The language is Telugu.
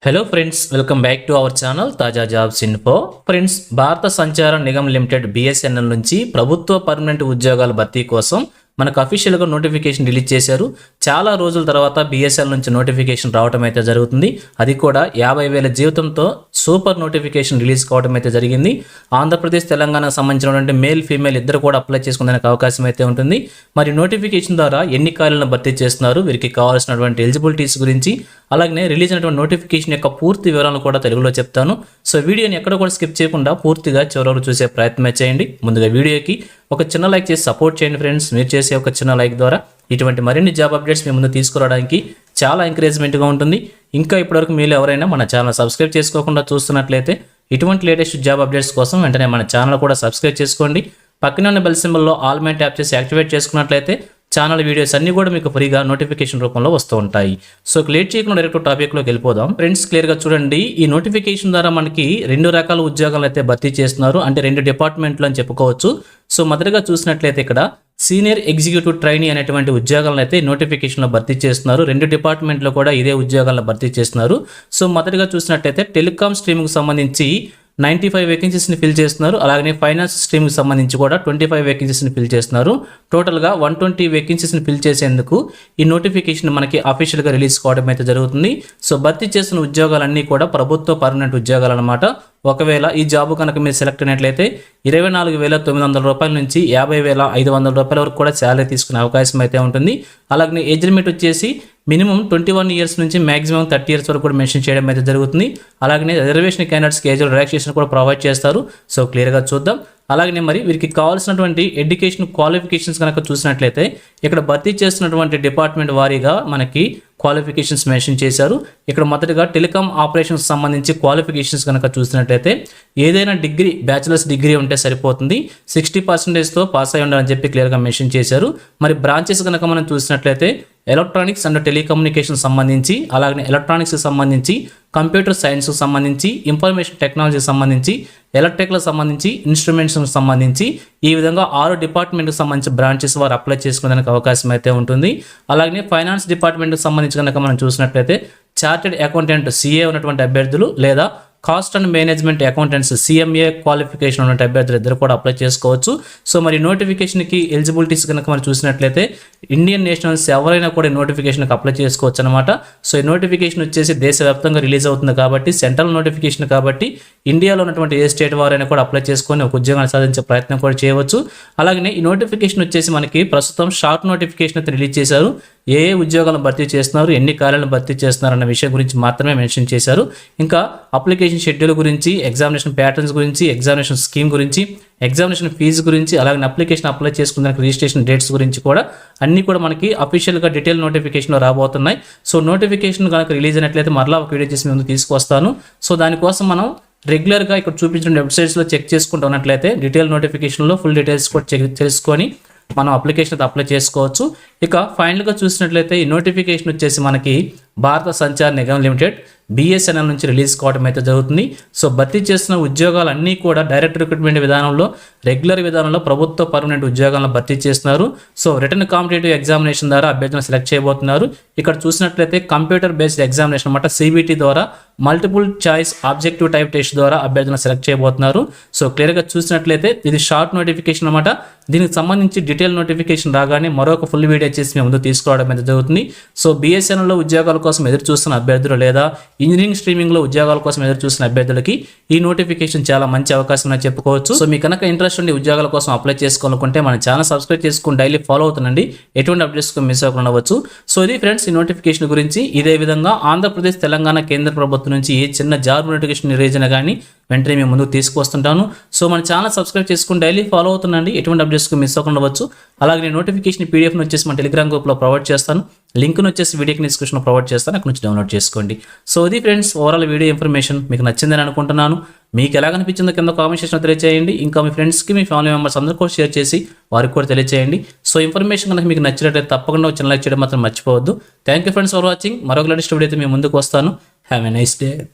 Hello friends welcome back to our channel తాజా jobs info friends Bharat Sanchar Nigam limited BSNL నుంచి ప్రభుత్వ పర్మనెంట్ ఉద్యోగాల భర్తీ కోసం మనకు అఫీషియల్ గా నోటిఫికేషన్ రిలీజ్ చేశారు. చాలా రోజుల తర్వాత బిఎస్ఎన్ఎల్ నుంచి నోటిఫికేషన్ రావడం అయితే జరుగుతుంది. అది కూడా 50,000 జీవితంతో సూపర్ నోటిఫికేషన్ రిలీజ్ కావడం అయితే జరిగింది. ఆంధ్రప్రదేశ్ తెలంగాణకు సంబంధించినటువంటి మేల్ ఫీమేల్ ఇద్దరు కూడా అప్లై చేసుకునేందుకు అవకాశం అయితే ఉంటుంది. మరి నోటిఫికేషన్ ద్వారా ఎన్ని ఖాళీలను భర్తీ చేస్తున్నారు, వీరికి కావాల్సినటువంటి ఎలిజిబిలిటీస్ గురించి, అలాగే రిలీజ్ అయినటువంటి నోటిఫికేషన్ యొక్క పూర్తి వివరాలను కూడా తెలుగులో చెప్తాను. సో వీడియోని ఎక్కడ కూడా స్కిప్ చేయకుండా పూర్తిగా చివరి చూసే ప్రయత్నం చేయండి. ముందుగా వీడియోకి ఒక చిన్న లైక్ చేసి సపోర్ట్ చేయండి ఫ్రెండ్స్. మీరు చేసే ఒక చిన్న లైక్ ద్వారా ఇటువంటి మరిన్ని జాబ్ అప్డేట్స్ మీ ముందు తీసుకురావడానికి చాలా ఎంకరేజ్మెంట్గా ఉంటుంది. ఇంకా ఇప్పటివరకు మీరు ఎవరైనా మన ఛానల్ సబ్స్క్రైబ్ చేసుకోకుండా చూస్తున్నట్లయితే ఇటువంటి లేటెస్ట్ జాబ్ అప్డేట్స్ కోసం వెంటనే మన ఛానల్ కూడా సబ్స్క్రైబ్ చేసుకోండి. పక్కన ఉన్న బెల్ సింబల్లో ఆల్ మే ట్యాప్ చేసి యాక్టివేట్ చేసుకున్నట్లయితే ఛానల్ వీడియోస్ అన్ని కూడా మీకు ఫ్రీగా నోటిఫికేషన్ రూపంలో వస్తూ ఉంటాయి. సో లేట్ చేయకుండా డైరెక్ట్ టాపిక్లోకి వెళ్ళిపోదాం. ఫ్రెండ్స్ క్లియర్గా చూడండి, ఈ నోటిఫికేషన్ ద్వారా మనకి 2 రకాల ఉద్యోగాలు అయితే భర్తీ చేస్తున్నారు. అంటే 2 డిపార్ట్మెంట్లు అని చెప్పుకోవచ్చు. సో మొదటగా చూసినట్లయితే ఇక్కడ సీనియర్ ఎగ్జిక్యూటివ్ ట్రైనీ అనేటువంటి ఉద్యోగాలను అయితే నోటిఫికేషన్లో భర్తీ చేస్తున్నారు. 2 డిపార్ట్మెంట్లో కూడా ఇదే ఉద్యోగాలను భర్తీ చేస్తున్నారు. సో మొదటగా చూసినట్లయితే టెలికాం స్ట్రీమ్కి సంబంధించి 95 వేకెన్సీస్ని ఫిల్ చేస్తున్నారు. అలాగే ఫైనాన్స్ స్ట్రీమ్కి సంబంధించి కూడా 25 వేకెన్సీస్ని ఫిల్ చేస్తున్నారు. టోటల్గా 120 వేకెన్సీస్ని ఫిల్ చేసేందుకు ఈ నోటిఫికేషన్ మనకి అఫీషియల్గా రిలీజ్ కావడం అయితే జరుగుతుంది. సో భర్తీ చేస్తున్న ఉద్యోగాలన్నీ కూడా ప్రభుత్వ పర్మనెంట్ ఉద్యోగాలు అనమాట. ఒకవేళ ఈ జాబ్ కనుక మీరు సెలెక్ట్ అయినట్లయితే 24,900 రూపాయల నుంచి 50,500 రూపాయల వరకు కూడా శాలరీ తీసుకునే అవకాశం అయితే ఉంటుంది. అలాగే ఏజ్ లిమిట్ వచ్చేసి మినిమం 21 ఇయర్స్ నుంచి మాక్సిమం 30 ఇయర్స్ వరకు కూడా మెన్షన్ చేయడం అయితే జరుగుతుంది. అలాగే రిజర్వేషన్ క్యాండిడేట్స్కి ఏజ్ రిలాక్సేషన్ కూడా ప్రొవైడ్ చేస్తారు. సో క్లియర్గా చూద్దాం. అలాగే మరి వీరికి కావాల్సినటువంటి ఎడ్యుకేషన్ క్వాలిఫికేషన్స్ కనుక చూసినట్లయితే ఇక్కడ భర్తీ చేస్తున్నటువంటి డిపార్ట్మెంట్ వారీగా మనకి క్వాలిఫికేషన్స్ మెన్షన్ చేశారు. ఇక్కడ మొదటగా టెలికాం ఆపరేషన్స్ సంబంధించి క్వాలిఫికేషన్స్ కనుక చూసినట్లయితే ఏదైనా డిగ్రీ బ్యాచిలర్స్ డిగ్రీ ఉంటే సరిపోతుంది. 60%తో పాస్ అయి ఉండాలని చెప్పి క్లియర్గా మెన్షన్ చేశారు. మరి బ్రాంచెస్ కనుక మనం చూసినట్లయితే ఎలక్ట్రానిక్స్ అండ్ టెలికమ్యూనికేషన్ సంబంధించి, అలాగే ఎలక్ట్రానిక్స్కి సంబంధించి, కంప్యూటర్ సైన్స్కి సంబంధించి, ఇన్ఫర్మేషన్ టెక్నాలజీకి సంబంధించి, ఎలక్ట్రికల్కి సంబంధించి, ఇన్స్ట్రుమెంట్స్కి సంబంధించి, ఈ విధంగా 6 డిపార్ట్మెంట్కి సంబంధించి బ్రాంచెస్ వారు అప్లై చేసుకునేందుకు అవకాశం అయితే ఉంటుంది. అలాగే ఫైనాన్స్ డిపార్ట్మెంట్కి సంబంధించి కనుక మనం చూసినట్లయితే చార్టెడ్ అకౌంటెంట్ సిఏ ఉన్నటువంటి అభ్యర్థులు లేదా cost and management accountants CMA qualification ఉన్న అభ్యర్థులు ఇద్దరు కూడా అప్లై చేసుకోవచ్చు. సో మరి నోటిఫికేషన్కి ఎలిజిబిలిటీస్ కనుక మనం చూసినట్లయితే ఇండియన్ నేషనల్స్ ఎవరైనా కూడా నోటిఫికేషన్కి అప్లై చేసుకోవచ్చు అనమాట. సో ఈ నోటిఫికేషన్ వచ్చేసి దేశవ్యాప్తంగా రిలీజ్ అవుతుంది కాబట్టి సెంట్రల్ నోటిఫికేషన్ కాబట్టి ఇండియాలో ఉన్నటువంటి ఏ స్టేట్ వారైనా కూడా అప్లై చేసుకొని ఒక ఉద్యోగాన్ని సాధించే ప్రయత్నం కూడా చేయవచ్చు. అలాగే ఈ నోటిఫికేషన్ వచ్చేసి మనకి ప్రస్తుతం షార్ట్ నోటిఫికేషన్ అయితే రిలీజ్ చేశారు. ఏ ఉద్యోగాలను భర్తీ చేస్తున్నారు, ఎన్ని ఖాళీలను భర్తీ చేస్తున్నారు అన్న విషయం గురించి మాత్రమే మెన్షన్ చేశారు. ఇంకా అప్లికేషన్ షెడ్యూల్ గురించి, ఎగ్జామినేషన్ ప్యాటర్న్స్ గురించి, ఎగ్జామినేషన్ స్కీమ్ గురించి, ఎగ్జామినేషన్ ఫీజు గురించి, అలాగే అప్లికేషన్ అప్లై చేసుకున్న రిజిస్ట్రేషన్ డేట్స్ గురించి కూడా అన్నీ కూడా మనకి అఫీషియల్గా డీటెయిల్ నోటిఫికేషన్లో రాబోతున్నాయి. సో నోటిఫికేషన్ కనుక రిలీజ్ అయినట్లయితే మరలా ఒక వీడియో చేసి ముందు తీసుకొస్తాను. సో దానికోసం మనం రెగ్యులర్గా ఇక్కడ చూపించిన వెబ్సైట్స్లో చెక్ చేసుకుంటూ ఉన్నట్లయితే డీటెయిల్ నోటిఫికేషన్లో ఫుల్ డీటెయిల్స్ కూడా చెక్ చేసుకొని మనం అప్లికేషన్ అయితే అప్లై చేసుకోవచ్చు. ఇక ఫైనల్గా చూసినట్లయితే ఈ నోటిఫికేషన్ వచ్చేసి మనకి భారత సంచార్ నిగమ్ లిమిటెడ్ బిఎస్ఎన్ఎల్ నుంచి రిలీజ్ కావడం అయితే జరుగుతుంది. సో భర్తీ చేస్తున్న ఉద్యోగాలన్నీ కూడా డైరెక్ట్ రిక్రూట్మెంట్ విధానంలో, రెగ్యులర్ విధానంలో ప్రభుత్వ పర్మనెంట్ ఉద్యోగాలను భర్తీ చేస్తున్నారు. సో రిటర్న్ కాంపిటేటివ్ ఎగ్జామినేషన్ ద్వారా అభ్యర్థులను సెలెక్ట్ చేయబోతున్నారు. ఇక్కడ చూసినట్లయితే కంప్యూటర్ బేస్డ్ ఎగ్జామినేషన్ అన్నమాట, సిబిటి ద్వారా multiple choice objective type test ద్వారా అభ్యర్థులను సెలెక్ట్ చేయబోతున్నారు. సో క్లియర్గా చూసినట్లయితే ఇది షార్ట్ నోటిఫికేషన్ అన్నమాట. దీనికి సంబంధించి డీటెయిల్ నోటిఫికేషన్ రాగానే మరొక ఫుల్ వీడియో చేసి మేము ముందు తీసుకోవడం అయితే జరుగుతుంది. సో బిఎస్ఎన్ఎల్లో ఉద్యోగాల కోసం ఎదురు చూస్తున్న అభ్యర్థులు లేదా ఇంజనీరింగ్ స్ట్రీమింగ్లో ఉద్యోగాల కోసం ఎదురు చూస్తున్న అభ్యర్థులకి ఈ నోటిఫికేషన్ చాలా మంచి అవకాశం అని చెప్పుకోవచ్చు. సో మీకు కనుక ఇంట్రెస్ట్ ఉండి ఉద్యోగాల కోసం అప్లై చేసుకోవాలనుకుంటే మన ఛానల్ సబ్స్క్రైబ్ చేసుకుని డైలీ ఫాలో అవుతుండండి. ఎటువంటి అప్డేట్స్ మిస్ అవ్వకుండా ఉండవచ్చు. సో ఇది ఫ్రెండ్స్ ఈ నోటిఫికేషన్ గురించి. ఇదే విధంగా ఆంధ్రప్రదేశ్, తెలంగాణ కేంద్ర ప్రభుత్వం నుంచి ఏ చిన్న జాబ్ నోటిఫికేషన్ రిలీజ్ అయినా కానీ వెంటనే మేము ముందుకు తీసుకొస్తుంటాను. సో మన ఛానల్ సబ్స్క్రైబ్ చేసుకుని డైలీ ఫాలో అవుతుండండి. ఎటువంటి అప్డేట్స్ మిస్ అవ్వకుండా ఉండవచ్చు. అలాగే నేను నోటిఫికేషన్ పీడిఎఫ్ని వచ్చేసి మన టెలిగ్రామ్ గ్రూప్లో ప్రొవైడ్ చేస్తాను. లింక్ను వచ్చేసి వీడియోకి డిస్క్రిప్షన్లో ప్రొవైడ్ చేస్తాను, అక్కడ నుంచి డౌన్లోడ్ చేసుకోండి. సో ఇది ఫ్రెండ్స్ ఓవరాల్ వీడియో ఇన్ఫర్మేషన్ మీకు నచ్చిందని అనుకుంటున్నాను. మీకు ఎలా కనిపించిందో కింద కామెంట్ సెక్షన్లో తెలియజేయండి. ఇంకా మీ ఫ్రెండ్స్కి, మీ ఫ్యామిలీ మెంబర్స్ అందరూ కూడా షేర్ చేసి వారికి కూడా తెలియజేయండి. సో ఇన్ఫర్మేషన్ కనుక మీకు నచ్చినట్లయితే తప్పకుండా చిన్న లైక్ చేయడం మాత్రం మర్చిపోవద్దు. Thank you friends for watching. మరొక లేటెస్ట్ వీడియో అయితే మేము ముందుకు వస్తాను. Have a nice day.